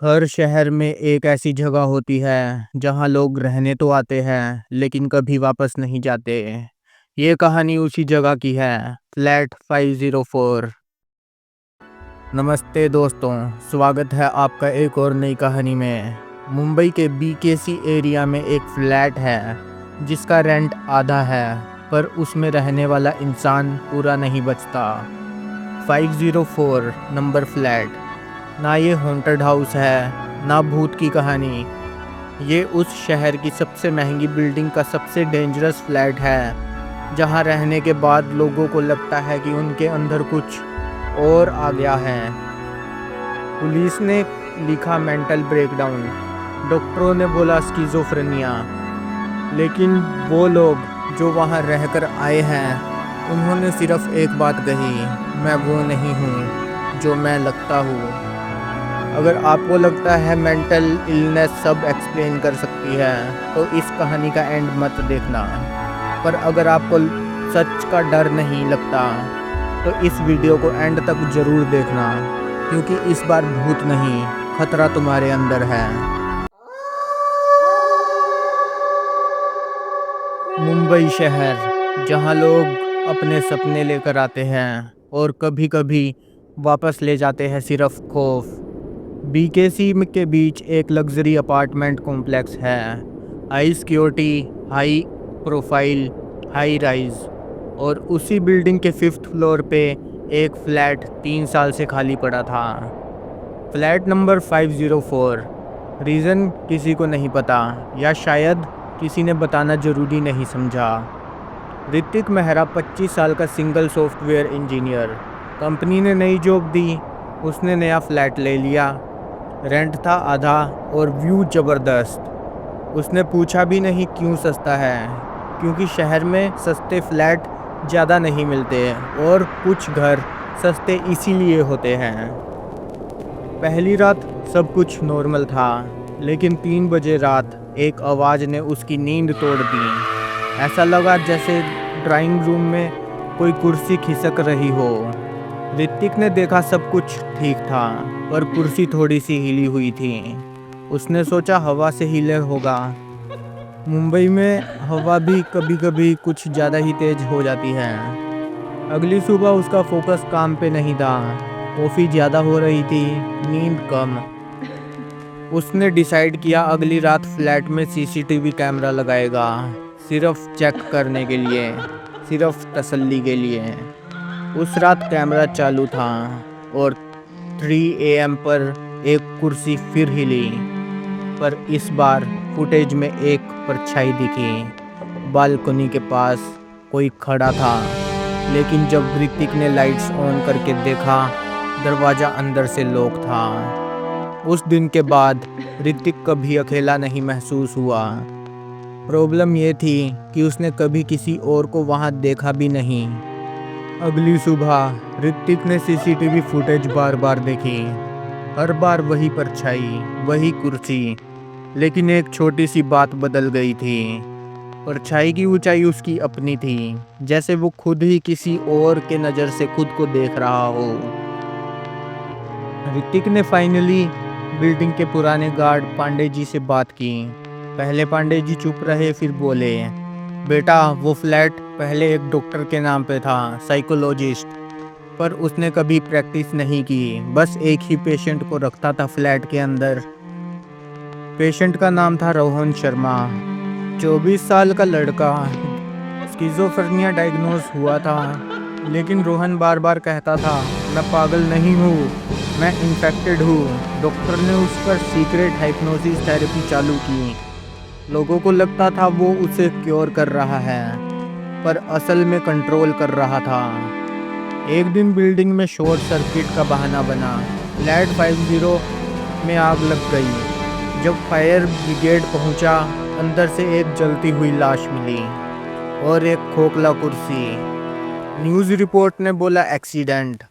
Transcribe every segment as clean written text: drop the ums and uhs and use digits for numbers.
हर शहर में एक ऐसी जगह होती है जहां लोग रहने तो आते हैं लेकिन कभी वापस नहीं जाते। ये कहानी उसी जगह की है, फ्लैट 504। नमस्ते दोस्तों, स्वागत है आपका एक और नई कहानी में। मुंबई के बीकेसी एरिया में एक फ्लैट है जिसका रेंट आधा है, पर उसमें रहने वाला इंसान पूरा नहीं बचता। 504 नंबर फ्लैट। ना ये हॉन्टेड हाउस है, ना भूत की कहानी। ये उस शहर की सबसे महंगी बिल्डिंग का सबसे डेंजरस फ्लैट है, जहां रहने के बाद लोगों को लगता है कि उनके अंदर कुछ और आ गया है। पुलिस ने लिखा मेंटल ब्रेकडाउन, डॉक्टरों ने बोला स्किज़ोफ्रेनिया, लेकिन वो लोग जो वहां रहकर आए हैं, उन्होंने सिर्फ एक बात कही, मैं वो नहीं हूँ जो मैं लगता हूँ। अगर आपको लगता है मेंटल इलनेस सब एक्सप्लेन कर सकती है, तो इस कहानी का एंड मत देखना। पर अगर आपको सच का डर नहीं लगता, तो इस वीडियो को एंड तक ज़रूर देखना, क्योंकि इस बार भूत नहीं, खतरा तुम्हारे अंदर है। मुंबई शहर, जहां लोग अपने सपने लेकर आते हैं और कभी-कभी वापस ले जाते हैं सिर्फ खौफ। बीकेसी के बीच एक लग्जरी अपार्टमेंट कॉम्प्लेक्स है। High security, high profile, high rise. और उसी बिल्डिंग के 5th फ्लोर पे एक फ्लैट 3 साल से खाली पड़ा था। Flat number 504। रीज़न किसी को नहीं पता, या शायद किसी ने बताना ज़रूरी नहीं समझा। ऋतिक मेहरा 25 साल का सिंगल सॉफ्टवेयर इंजीनियर। कंपनी ने नई जॉब दी, उसने नया फ्लैट ले लिया। रेंट था आधा और व्यू ज़बरदस्त। उसने पूछा भी नहीं क्यों सस्ता है, क्योंकि शहर में सस्ते फ्लैट ज़्यादा नहीं मिलते और कुछ घर सस्ते इसीलिए होते हैं। पहली रात सब कुछ नॉर्मल था, लेकिन 3 बजे रात एक आवाज़ ने उसकी नींद तोड़ दी। ऐसा लगा जैसे ड्राइंग रूम में कोई कुर्सी खिसक रही हो। ऋतिक ने देखा सब कुछ ठीक था, पर कुर्सी थोड़ी सी हिली हुई थी। उसने सोचा हवा से हिले होगा। मुंबई में हवा भी कभी-कभी कुछ ज़्यादा ही तेज हो जाती है। अगली सुबह उसका फोकस काम पे नहीं था। कॉफ़ी ज़्यादा हो रही थी, नींद कम। उसने डिसाइड किया अगली रात फ्लैट में सीसीटीवी कैमरा लगाएगा, सिर्फ चेक करने के लिए, सिर्फ तसल्ली के लिए। उस रात कैमरा चालू था और 3 AM पर एक कुर्सी फिर हिली, पर इस बार फुटेज में एक परछाई दिखी। बालकनी के पास कोई खड़ा था, लेकिन जब ऋतिक ने लाइट्स ऑन करके देखा, दरवाज़ा अंदर से लॉक था। उस दिन के बाद ऋतिक कभी अकेला नहीं महसूस हुआ। प्रॉब्लम ये थी कि उसने कभी किसी और को वहाँ देखा भी नहीं। अगली सुबह ऋतिक ने सीसीटीवी फुटेज बार बार देखी। हर बार वही परछाई, वही कुर्सी, लेकिन एक छोटी सी बात बदल गई थी। परछाई की ऊंचाई उसकी अपनी थी, जैसे वो खुद ही किसी और के नज़र से खुद को देख रहा हो। ऋतिक ने फाइनली बिल्डिंग के पुराने गार्ड पांडे जी से बात की। पहले पांडे जी चुप रहे, फिर बोले, बेटा वो फ्लैट पहले एक डॉक्टर के नाम पे था, साइकोलॉजिस्ट, पर उसने कभी प्रैक्टिस नहीं की, बस एक ही पेशेंट को रखता था फ्लैट के अंदर। पेशेंट का नाम था रोहन शर्मा, 24 साल का लड़का। स्किज़ोफ्रेनिया डायग्नोज हुआ था, लेकिन रोहन बार बार कहता था, मैं पागल नहीं हूँ, मैं इन्फेक्टेड हूँ। डॉक्टर ने उस पर सीक्रेट हाइप्नोसिस थेरेपी चालू की। लोगों को लगता था वो उसे क्योर कर रहा है, पर असल में कंट्रोल कर रहा था। एक दिन बिल्डिंग में शॉर्ट सर्किट का बहाना बना। फ्लैट 50 में आग लग गई। जब फायर ब्रिगेड पहुंचा, अंदर से एक जलती हुई लाश मिली और एक खोखला कुर्सी। न्यूज़ रिपोर्ट ने बोला एक्सीडेंट,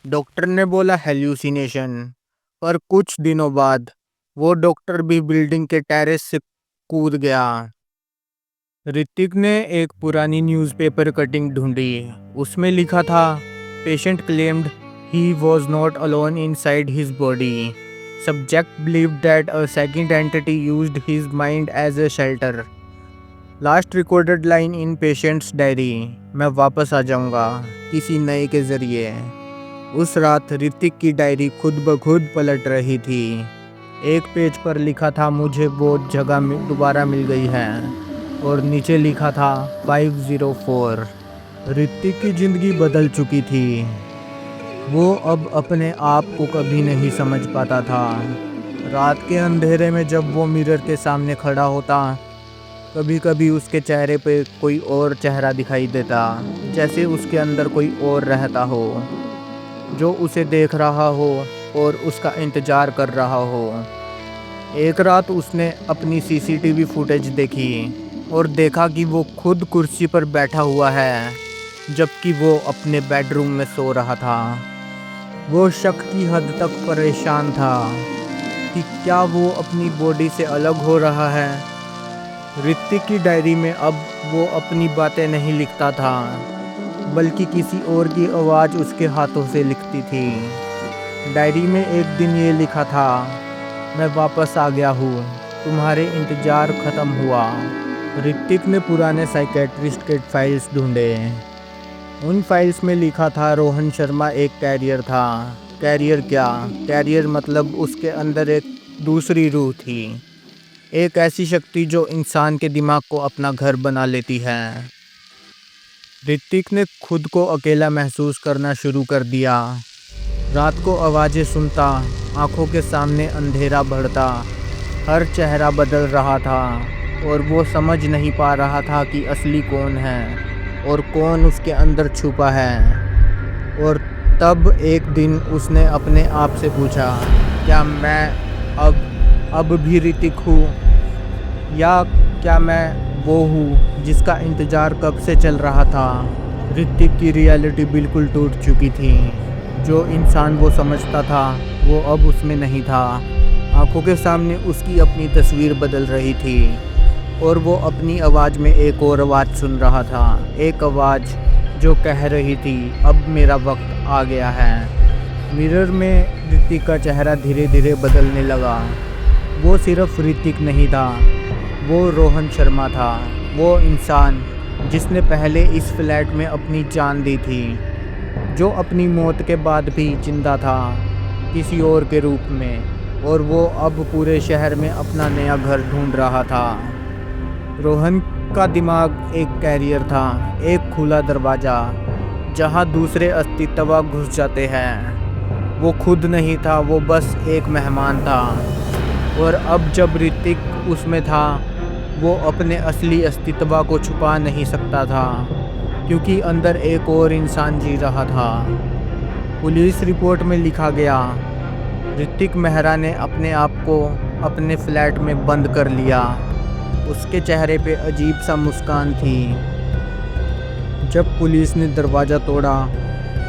डॉक्टर ने बोला हेल्यूसिनेशन, पर कुछ दिनों बाद वो डॉक्टर भी बिल्डिंग के टेरेस से कूद गया। ऋतिक ने एक पुरानी न्यूज़पेपर कटिंग ढूंढी। उसमें लिखा था, patient claimed he was not alone inside his body, Subject believed that a second entity used his mind as a shelter. Last recorded line in patients diary, मैं वापस आ जाऊंगा किसी नए के ज़रिए। उस रात ऋतिक की डायरी खुद ब खुद पलट रही थी। एक पेज पर लिखा था मुझे वो जगह दोबारा मिल गई है, और नीचे लिखा था 504। ऋतिक की ज़िंदगी बदल चुकी थी। वो अब अपने आप को कभी नहीं समझ पाता था। रात के अंधेरे में जब वो मिरर के सामने खड़ा होता, कभी कभी उसके चेहरे पे कोई और चेहरा दिखाई देता, जैसे उसके अंदर कोई और रहता हो, जो उसे देख रहा हो और उसका इंतज़ार कर रहा हो। एक रात उसने अपनी सीसीटीवी फुटेज देखी और देखा कि वो खुद कुर्सी पर बैठा हुआ है, जबकि वो अपने बेडरूम में सो रहा था। वो शक की हद तक परेशान था कि क्या वो अपनी बॉडी से अलग हो रहा है। ऋतिक की डायरी में अब वो अपनी बातें नहीं लिखता था, बल्कि किसी और की आवाज़ उसके हाथों से लिखती थी। डायरी में एक दिन ये लिखा था, मैं वापस आ गया हूँ, तुम्हारे इंतज़ार ख़त्म हुआ। ऋतिक ने पुराने साइकेट्रिस्ट के फाइल्स ढूंढे। उन फाइल्स में लिखा था रोहन शर्मा एक कैरियर था। कैरियर क्या? कैरियर मतलब उसके अंदर एक दूसरी रूह थी, एक ऐसी शक्ति जो इंसान के दिमाग को अपना घर बना लेती है। ऋतिक ने खुद को अकेला महसूस करना शुरू कर दिया। रात को आवाज़ें सुनता, आंखों के सामने अंधेरा बढ़ता, हर चेहरा बदल रहा था और वो समझ नहीं पा रहा था कि असली कौन है और कौन उसके अंदर छुपा है। और तब एक दिन उसने अपने आप से पूछा, क्या मैं अब भी ऋतिक हूँ, या क्या मैं वो हूँ जिसका इंतज़ार कब से चल रहा था। ऋतिक की रियलिटी बिल्कुल टूट चुकी थी। जो इंसान वो समझता था वो अब उसमें नहीं था। आंखों के सामने उसकी अपनी तस्वीर बदल रही थी और वो अपनी आवाज़ में एक और आवाज़ सुन रहा था, एक आवाज़ जो कह रही थी अब मेरा वक्त आ गया है। मिरर में ऋतिक का चेहरा धीरे धीरे बदलने लगा। वो सिर्फ ऋतिक नहीं था, वो रोहन शर्मा था, वो इंसान जिसने पहले इस फ्लैट में अपनी जान दी थी, जो अपनी मौत के बाद भी जिंदा था किसी और के रूप में, और वो अब पूरे शहर में अपना नया घर ढूंढ रहा था। रोहन का दिमाग एक कैरियर था, एक खुला दरवाज़ा जहां दूसरे अस्तित्व घुस जाते हैं। वो खुद नहीं था, वो बस एक मेहमान था। और अब जब ऋतिक उसमें था, वो अपने असली अस्तित्व को छुपा नहीं सकता था, क्योंकि अंदर एक और इंसान जी रहा था। पुलिस रिपोर्ट में लिखा गया, ऋतिक मेहरा ने अपने आप को अपने फ्लैट में बंद कर लिया। उसके चेहरे पे अजीब सा मुस्कान थी। जब पुलिस ने दरवाज़ा तोड़ा,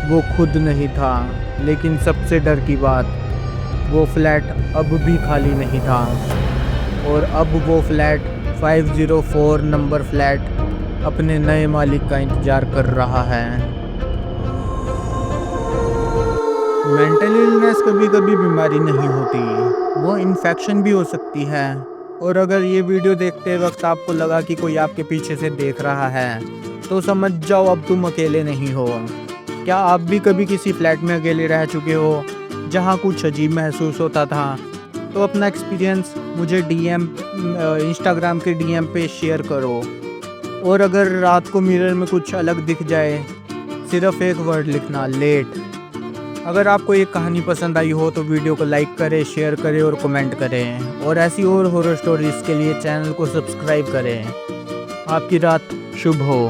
वो खुद नहीं था, लेकिन सबसे डर की बात, वो फ्लैट अब भी खाली नहीं था। और अब वो फ्लैट 504 नंबर फ्लैट अपने नए मालिक का इंतज़ार कर रहा है। मेंटल इलनेस कभी कभी बीमारी नहीं होती, वो इन्फेक्शन भी हो सकती है। और अगर ये वीडियो देखते वक्त आपको लगा कि कोई आपके पीछे से देख रहा है, तो समझ जाओ अब तुम अकेले नहीं हो। क्या आप भी कभी किसी फ्लैट में अकेले रह चुके हो जहाँ कुछ अजीब महसूस होता था? तो अपना एक्सपीरियंस मुझे इंस्टाग्राम के DM पे शेयर करो। और अगर रात को मिरर में कुछ अलग दिख जाए, सिर्फ एक वर्ड लिखना, लेट। अगर आपको ये कहानी पसंद आई हो तो वीडियो को लाइक करें, शेयर करें और कमेंट करें। और ऐसी और हॉरर स्टोरीज़ के लिए चैनल को सब्सक्राइब करें। आपकी रात शुभ हो।